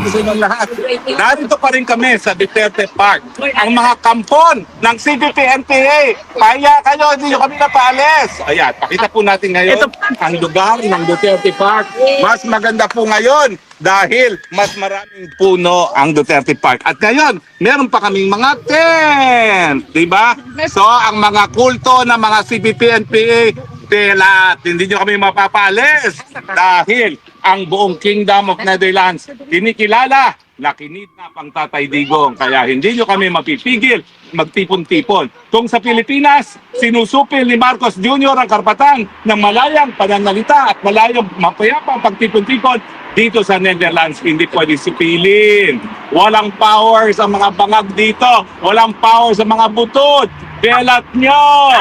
sa inyong lahat. Narito pa rin kami sa Duterte Park. Ang mga kampon ng CBP-NPA. Kaya kayo, hindi nyo kami napaalis. Ayan, pakita po natin ngayon ang lugar ng Duterte Park. Mas maganda po ngayon dahil mas maraming puno ang Duterte Park. At ngayon, meron pa kaming mga tent. Diba? So, ang mga kulto ng mga CBP-NPA, telat, hindi nyo kami mapapaalis dahil ang buong Kingdom of Netherlands kinikilala na kinidnap ang Tatay Digong. Kaya hindi nyo kami mapipigil magtipon-tipon. Kung sa Pilipinas, sinusupil ni Marcos Jr. ang karapatan ng malayang pananalita at malayang mapayapang pagtipon-tipon, dito sa Netherlands, hindi pwede sipilin. Walang power sa mga bangag dito. Walang power sa mga butod. Belat nyo!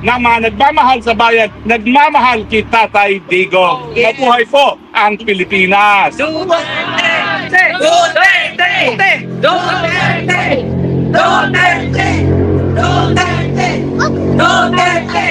Na mga nagmamahal sa bayan, nagmamahal kay Tatay Digong. Mabuhay po ang Pilipinas! Duterte! Duterte! Duterte! Duterte! Duterte! Duterte!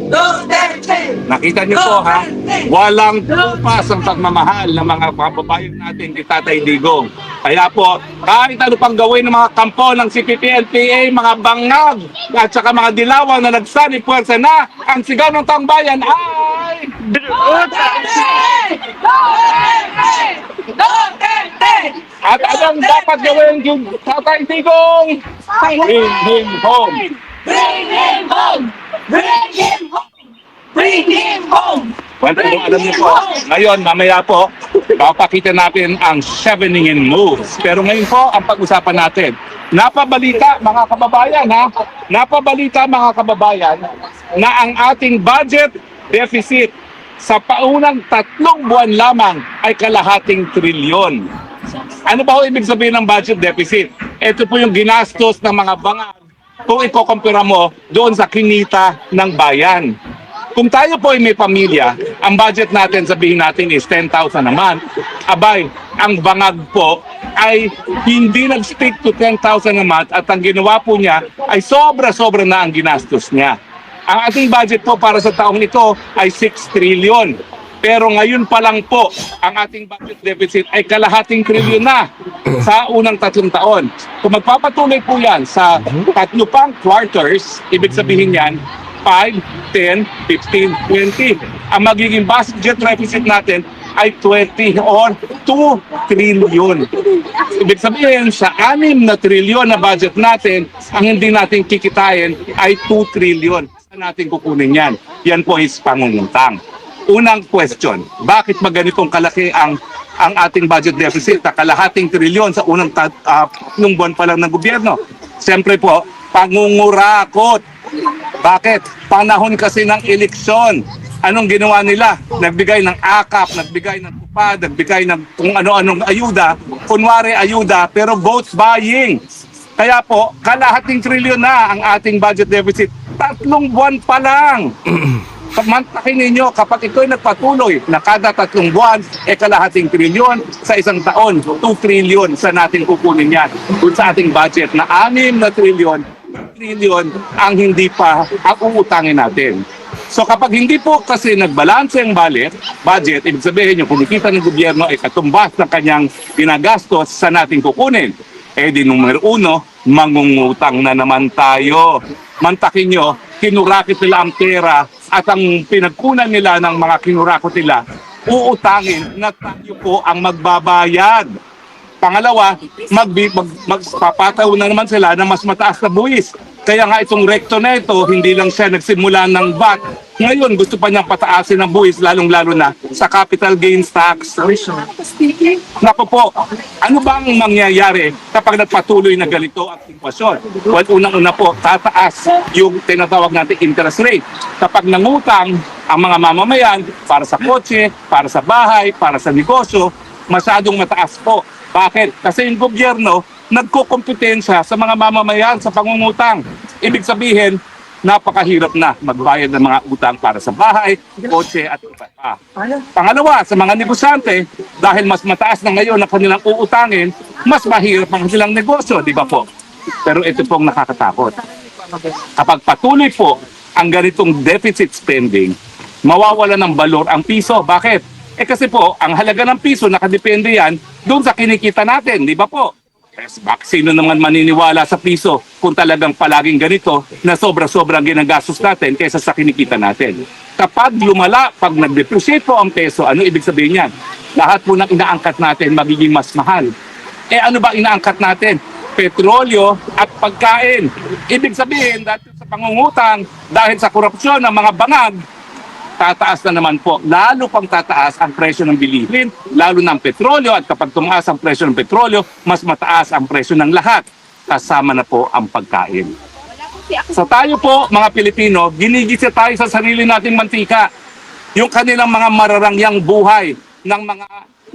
Duterte! Nakita niyo po ha, walang tupas ang pagmamahal ng mga kababayan natin kay Tatay Digong. Kaya po, kahit ano pang gawin ng mga kampo ng CPP-NPA, mga bangag at saka mga dilawan na nagsani puwersa na, ang sigaw ng taong bayan ay... Duterte! Duterte! Duterte! At anong dapat gawin yung Tatay Digong? Bring him home! Bring him home! Bring him home! Bring him home! Well, kung alam niyo po, ngayon, mamaya po, papakita natin ang 7-in moves. Pero ngayon po, ang pag-usapan natin, napabalita mga kababayan ha, napabalita mga kababayan na ang ating budget deficit sa paunang 3 buwan lamang ay kalahating trilyon. Ano ba ho ibig sabihin ng budget deficit? Ito po yung ginastos ng mga bangag kung ikukumpira mo doon sa kinita ng bayan. Kung tayo po ay may pamilya, ang budget natin, sabihin natin is 10,000 naman. Abay, ang bangag po ay hindi nag-stick to 10,000 a month at ang ginawa po niya ay sobra-sobra na ang ginastos niya. Ang ating budget po para sa taong ito ay 6 trillion. Pero ngayon pa lang po, ang ating budget deficit ay kalahating trilyon na sa unang 3 taon. Kung magpapatuloy po yan sa 3 pang quarters, ibig sabihin yan, 5, 10, 15, 20. Ang magiging budget deficit natin ay 20 or 2 trillion. Ibig sabihin, sa 6 na trilyon na budget natin, ang hindi natin kikitain ay 2 trillion. Saan natin kukunin yan? Yan po is pangungutang. Unang question, bakit ganitong kalaki ang ating budget deficit na kalahating trilyon sa unang nung buwan pa lang ng gobyerno? Siyempre po, pangungurakot. Bakit? Panahon kasi ng eleksyon. Anong ginawa nila? Nagbigay ng akap, nagbigay ng tupad, nagbigay ng kung ano-anong ayuda. Kunwari ayuda, pero vote buying. Kaya po, kalahating trilyon na ang ating budget deficit. 3 buwan pa lang. Mantakin ninyo, kapag ito'y nagpatuloy na kada 3 buwan, kalahating trilyon sa isang taon, 2 trilyon sa natin kukunin yan. Doon sa ating budget na 6 na trilyon ang hindi pa ang uutangin natin. So kapag hindi po kasi nagbalanse ang budget, ibig sabihin yung kumikita ng gobyerno ay katumbas ng kanyang ginagastos sa natin kukunin. Di numero 1, mangungutang na naman tayo. Mantakin nyo, kinurakit nila ang pera at ang pinagkunan nila ng mga kinurakot nila, uutangin na tayo po ang magbabayad. Pangalawa, magpapataw na naman sila ng mas mataas na buwis. Kaya nga itong rekto na ito, hindi lang siya nagsimula ng VAT. Ngayon, gusto pa niyang pataasin ng buwis, lalong-lalo na sa capital gains tax. Naku po, ano ba ang mangyayari kapag nagpatuloy na ganito ang sitwasyon? Well, unang-una po, tataas yung tinatawag natin interest rate. Kapag nangutang ang mga mamamayan para sa kotse, para sa bahay, para sa negosyo, masyadong mataas po. Bakit? Kasi yung gobyerno nagkukompetensya sa mga mamamayan sa pangungutang. Ibig sabihin, napakahirap na magbayad ng mga utang para sa bahay, kotse at iba pa. Pangalawa, sa mga negosyante, dahil mas mataas na ngayon ang kanilang uutangin, mas mahirap ang kanilang negosyo, di ba po? Pero ito pong nakakatakot. Kapag patuloy po ang ganitong deficit spending, mawawala ng balor ang piso. Bakit? Kasi po, ang halaga ng piso, nakadepende yan doon sa kinikita natin, di ba po? Sino naman maniniwala sa piso kung talagang palaging ganito na sobra-sobrang ginagastos natin kaysa sa kinikita natin. Kapag lumala, pag nag-depreciate po ang peso, ano ibig sabihin yan? Lahat po ng inaangkat natin magiging mas mahal. Ano ba inaangkat natin? Petrolyo at pagkain. Ibig sabihin, dahil sa pangungutang, dahil sa korupsyon ng mga bangag, tataas na naman po, lalo pang tataas ang presyo ng bilihin, lalo ng petrolyo, at kapag tumaas ang presyo ng petrolyo, mas mataas ang presyo ng lahat, kasama na po ang pagkain. So tayo po, mga Pilipino, ginigisa tayo sa sarili nating mantika. Yung kanilang mga mararangyang buhay ng mga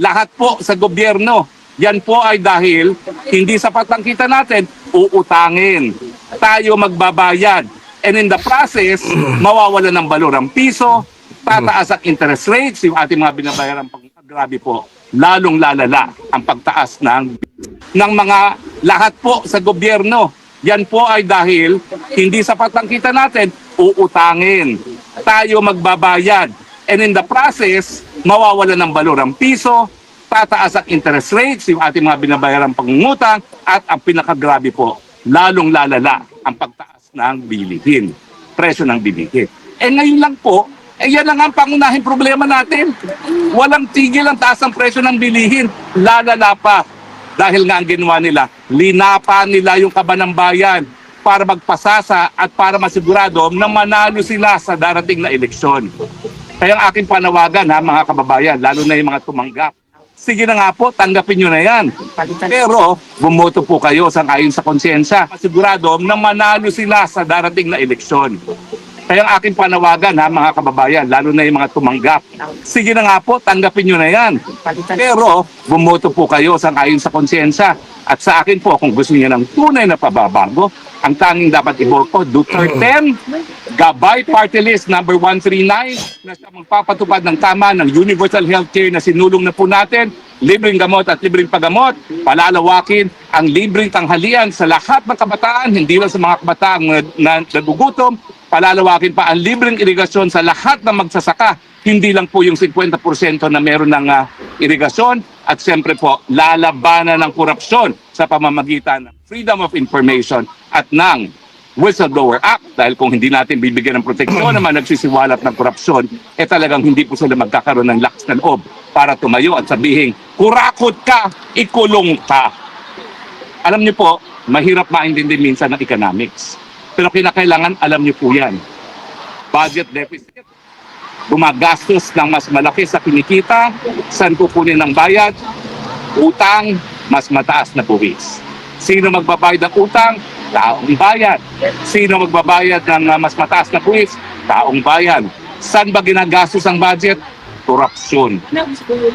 lahat po sa gobyerno, yan po ay dahil hindi sapat ang kita natin, uutangin. Tayo magbabayad. And in the process, mawawala ng balor ang piso, tataas ang interest rates, yung ating mga binabayaran pang grabe po, lalong lalala ang pagtaas ng mga lahat po sa gobyerno. Yan po ay dahil hindi sapat ang kita natin, uutangin. Tayo magbabayad. And in the process, mawawala ng balor ang piso, tataas ang interest rates, yung ating mga binabayaran pangungutang, at ang pinakagrabe po, lalong lalala ang pagtaas ng bilihin, presyo ng bilihin. Ngayon lang po, yan lang ang pangunahing problema natin. Walang tigil ang taas ng presyo ng bilihin, lalala pa. Dahil nga ang ginawa nila, linapa nila yung kaban ng bayan para magpasasa at para masigurado na manalo sila sa darating na eleksyon. Kaya ang aking panawagan, mga kababayan, lalo na yung mga tumanggap, sige na nga po, tanggapin nyo na yan. Pero bumoto po kayo ayon sa konsensya. Sigurado na manalo sila sa darating na eleksyon. Kaya ang aking panawagan, mga kababayan, lalo na yung mga tumanggap, sige na nga po, tanggapin nyo na yan. Pero bumoto po kayo ayon sa konsensya. At sa akin po, kung gusto niyo ng tunay na pababago, ang tanging dapat iboto, Duterte, Gabay Party List number 139 na siya magpapatupad ng tama ng universal healthcare na sinulong na po natin, libreng gamot at libreng paggamot, palalawakin ang libreng tanghalian sa lahat ng kabataan, hindi lang sa mga kabataan na nagugutom, palalawakin pa ang libreng irigasyon sa lahat ng magsasaka, hindi lang po yung 50% na meron ng irigasyon, at siyempre po, lalabanan ng korupsyon sa pamamagitan ng Freedom of Information at ng Whistleblower Act. Dahil kung hindi natin bibigyan ng proteksyon naman nagsisiwalat ng korupsyon, talagang hindi po sila magkakaroon ng lakas ng loob para tumayo at sabihin, kurakot ka, ikulong ka. Alam niyo po, mahirap maintindihan minsan ng economics. Pero kinakailangan alam niyo po yan. Budget deficit, gumagastos ng mas malaki sa kinikita, saan kukunin ng bayad, utang, mas mataas na buwis. Sino magbabayad ng utang? Taong bayan. Sino magbabayad ng mas mataas na buwis? Taong bayan. Saan ba ginagastos ang budget? Korupsyon.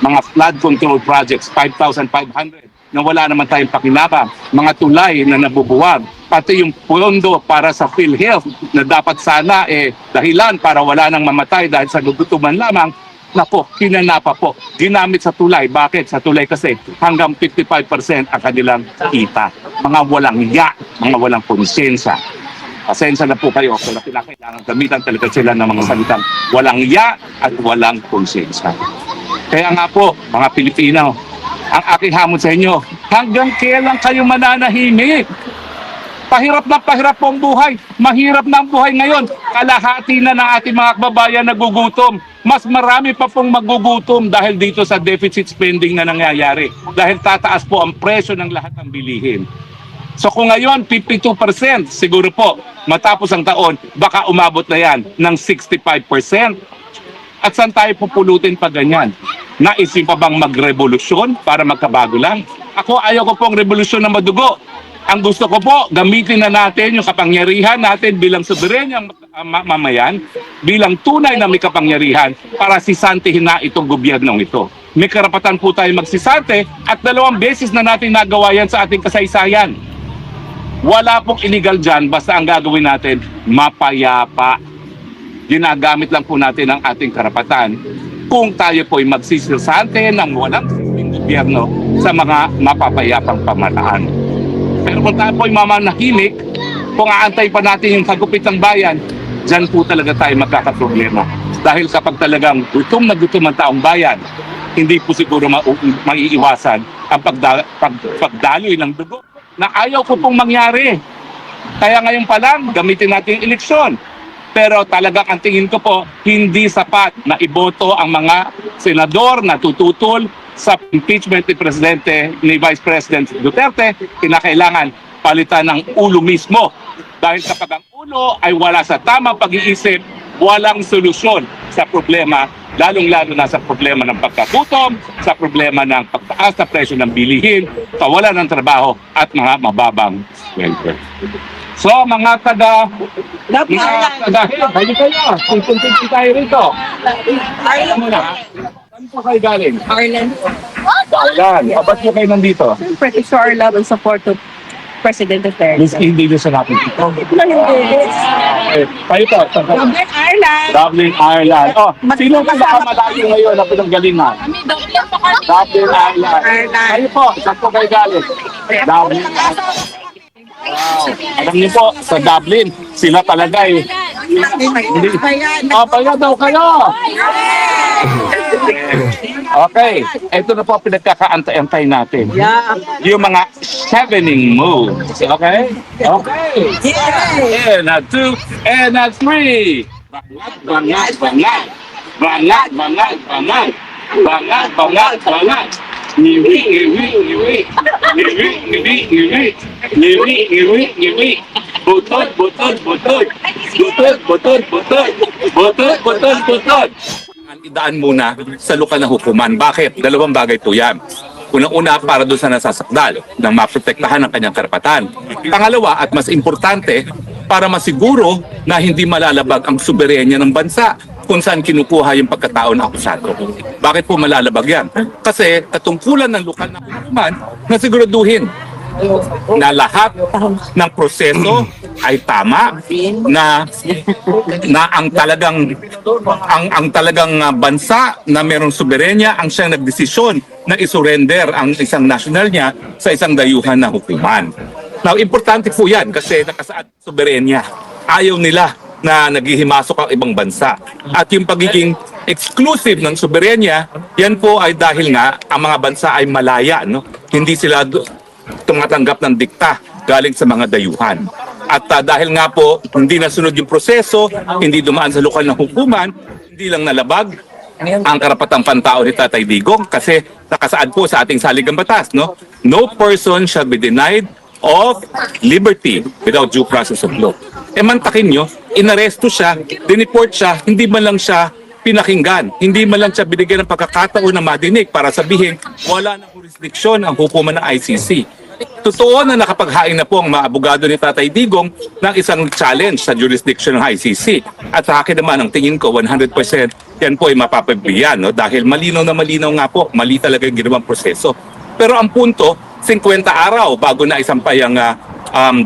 Mga flood control projects, 5,500 na wala naman tayong pakinabang. Mga tulay na nabubuwag. Pati yung pondo para sa PhilHealth na dapat sana dahilan para wala nang mamatay dahil sa gugutuman lamang, napo, hinanapa po. Ginamit sa tulay. Bakit? Sa tulay kasi hanggang 55% ang kanilang kita. Mga walang mga walang konsensya. Pasensya na po kayo kung kailangan gamitan talaga sila ng mga salitang walang at walang konsensya. Kaya nga po, mga Pilipino, ang aking hamon sa inyo, hanggang kailan kayo mananahimik? Pahirap po ang buhay. Mahirap na ang buhay ngayon. Kalahati na ng ating mga kababayan nagugutom. Mas marami pa pong magugutom dahil dito sa deficit spending na nangyayari. Dahil tataas po ang presyo ng lahat ng bilihin. So kung ngayon 52%, siguro po matapos ang taon, baka umabot na yan ng 65%. At saan tayo pupulutin pa ganyan? Naisip pa bang magrevolusyon para magkabago lang? Ako ayaw ko pong revolusyon na madugo. Ang gusto ko po, gamitin na natin yung kapangyarihan natin bilang soberenyang mamayan, bilang tunay na may kapangyarihan para sisantihin na itong gobyernong ito. May karapatan po tayo magsisante at 2 beses na natin nagawa yan sa ating kasaysayan. Wala pong illegal dyan, basta ang gagawin natin, mapayapa. Ginagamit lang po natin ang ating karapatan kung tayo po'y magsisisante ng walang gobyerno sa mga mapapayapang pamahalaan. Pero kung tayo po'y mamanahimik, kung aantay pa natin yung kagupit ng bayan, dyan po talaga tayo magkakaproblema. Dahil kapag talagang gutom na gutom ang taong bayan, hindi po siguro maiiwasan ang pagdaloy ng dugo na ayaw ko pong mangyari. Kaya ngayon pa lang, gamitin natin yung eleksyon. Pero talagang ang tingin ko po, hindi sapat na iboto ang mga senador na tututol sa impeachment ni Presidente, ni Vice President Duterte. Kinakailangan palitan ng ulo mismo. Dahil kapag ang ulo ay wala sa tamang pag-iisip, walang solusyon sa problema, lalong-lalo na sa problema ng pagkagutom, sa problema ng pagtaas na presyo ng bilihin, kawalan ng trabaho at mga mababang welfare. So mga taga balik kayo, punti tayo rito. Alam mo na, saan po kayo galing? Ireland. Ireland. Ba't po kayo nandito? Siyempre, to show our love and support to President Duterte. Miss, hindi nyo sa natin dito. Kayo po, Dublin, Ireland. Dublin, Ireland. Oh, sino ka baka malayo ngayon na pinanggalingan? Dublin, Ireland. Kayo po, saan po kayo galing? Dublin, Ireland. Wow. Alam niyo po, sa Dublin, sila talaga eh. Hindi. Paya daw kayo! Okay, ito na po pinagkakaantay-antay natin. Yung mga chevening moves. Okay? Okay. And a 2, and a 3. Bangat, bangat. Bangat, bangat, bangat. Bangat, bangat, bangat. Ngiwi, ngiwi, ngiwi. Ngiwi, ngiwi, ngiwi. Ngiwi, ngiwi, ngiwi. Butod, butod, butod. Butod, butod, butod. Butod, butod, butod. Idaan muna sa lokal na hukuman. Bakit? Dalawang bagay po yan. Unang-una, para doon sa nasasakdal nang maprotektahan ang kanyang karapatan. Pangalawa, at mas importante, para masiguro na hindi malalabag ang soberenya ng bansa kung saan kinukuha yung pagkatao ng akusado. Bakit po malalabag yan? Kasi katungkulan ng lokal na hukuman na siguraduhin na lahat ng proseso ay tama, na ang talagang bansa na mayroong soberenya ang siyang nagdesisyon na isurrender ang isang national niya sa isang dayuhan na hukuman. Now, importante po yan kasi nakasaad soberenya. Ayaw nila na naghihimasok ang ibang bansa. At yung pagiging exclusive ng soberenya, yan po ay dahil nga ang mga bansa ay malaya, no? Hindi sila tumatanggap ng dikta galing sa mga dayuhan. At dahil nga po hindi nasunod yung proseso, hindi dumaan sa lokal na hukuman, hindi lang nalabag ang karapatang pantao ni Tatay Digong kasi nakasaad po sa ating saligang batas, no? No person shall be denied of liberty without due process of law. Mantakin nyo, inaresto siya, dineport siya, hindi man lang siya pinakinggan, hindi man lang siya binigyan ng pagkakataon na madinig para sabihin wala ng jurisdiksyon ang hukuman ng ICC. Totoo na nakapaghain na po ang mga abogado ni Tatay Digong ng isang challenge sa jurisdiction ng ICC. At sa akin naman, ang tingin ko, 100% yan po ay mapapagbigyan, no? Dahil malinaw na malinaw nga po, mali talaga yung ginawang proseso. Pero ang punto, 50 araw bago na isampay ang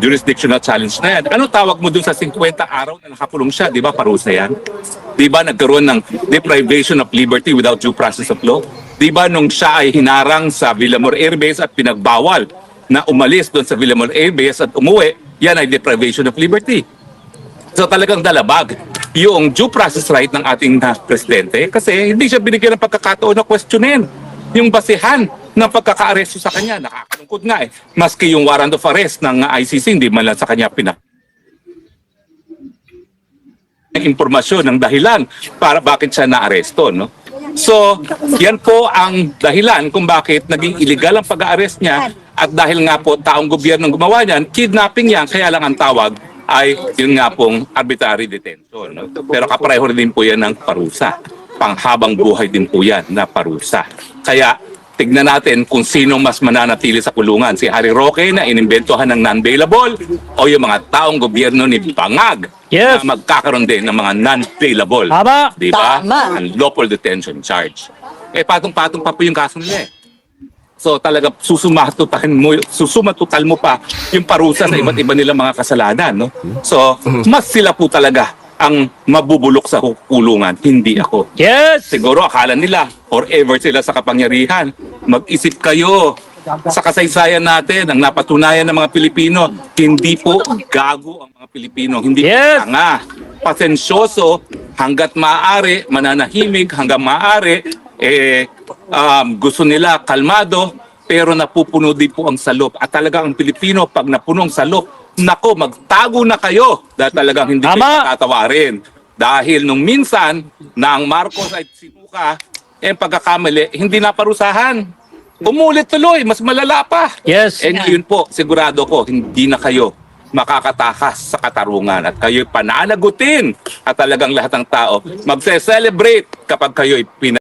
jurisdictional challenge na yan. Ano tawag mo dun sa 50 araw na nakakulong siya? Di ba parusa yan? Di ba nagkaroon ng deprivation of liberty without due process of law? Di ba nung siya ay hinarang sa Villamor Air Base at pinagbawal na umalis doon sa Villamor Air Base at umuwi, yan ay deprivation of liberty. So talagang dalabag yung due process right ng ating presidente kasi hindi siya binigyan ng pagkakataon na questionin yung basihan ng pagkaka-aresto sa kanya. Nakakalungkot nga eh. Maski yung warrant of arrest ng ICC, hindi man lang sa kanya impormasyon ng dahilan para bakit siya na-aresto, no? So, yan po ang dahilan kung bakit naging illegal ang pag-arrest niya at dahil nga po taong gobyerno gumawa niyan, kidnapping yan, kaya lang ang tawag ay yun nga pong arbitrary detention, no? Pero kapareho din po yan ng parusa. Panghabang buhay din po yan na parusa. Kaya tignan natin kung sino mas mananatili sa kulungan. Si Harry Roque na inimbentohan ng non-bailable o yung mga taong gobyerno ni Bangag na magkakaroon din ng mga non-bailable. Tama. Diba? Tama. Ang lawful detention charge. Patong-patong pa po yung kaso nila eh. So talaga susumatutal mo pa yung parusa sa iba't iba nilang mga kasalanan, no? So mas sila po talaga ang mabubulok sa kulungan, hindi ako. Yes! Siguro akala nila forever sila sa kapangyarihan. Mag-isip kayo sa kasaysayan natin, ang napatunayan ng mga Pilipino, hindi po gago ang mga Pilipino, hindi po tanga. pasensyoso hanggat maaari, mananahimik hanggang maaari, gusto nila kalmado, pero napupuno din po ang salop. At talagang ang Pilipino, pag napuno ang salop, nako, magtago na kayo dahil talagang hindi kayo Tama. tatawarin. Dahil nung minsan na ang Marcos ay sinuka, pagkakamali, hindi naparusahan. Umulit tuloy, mas malala pa. Yes. Yun po, sigurado ko, hindi na kayo makakatakas sa katarungan at kayo'y pananagutin at talagang lahat ng tao magse-celebrate kapag kayo'y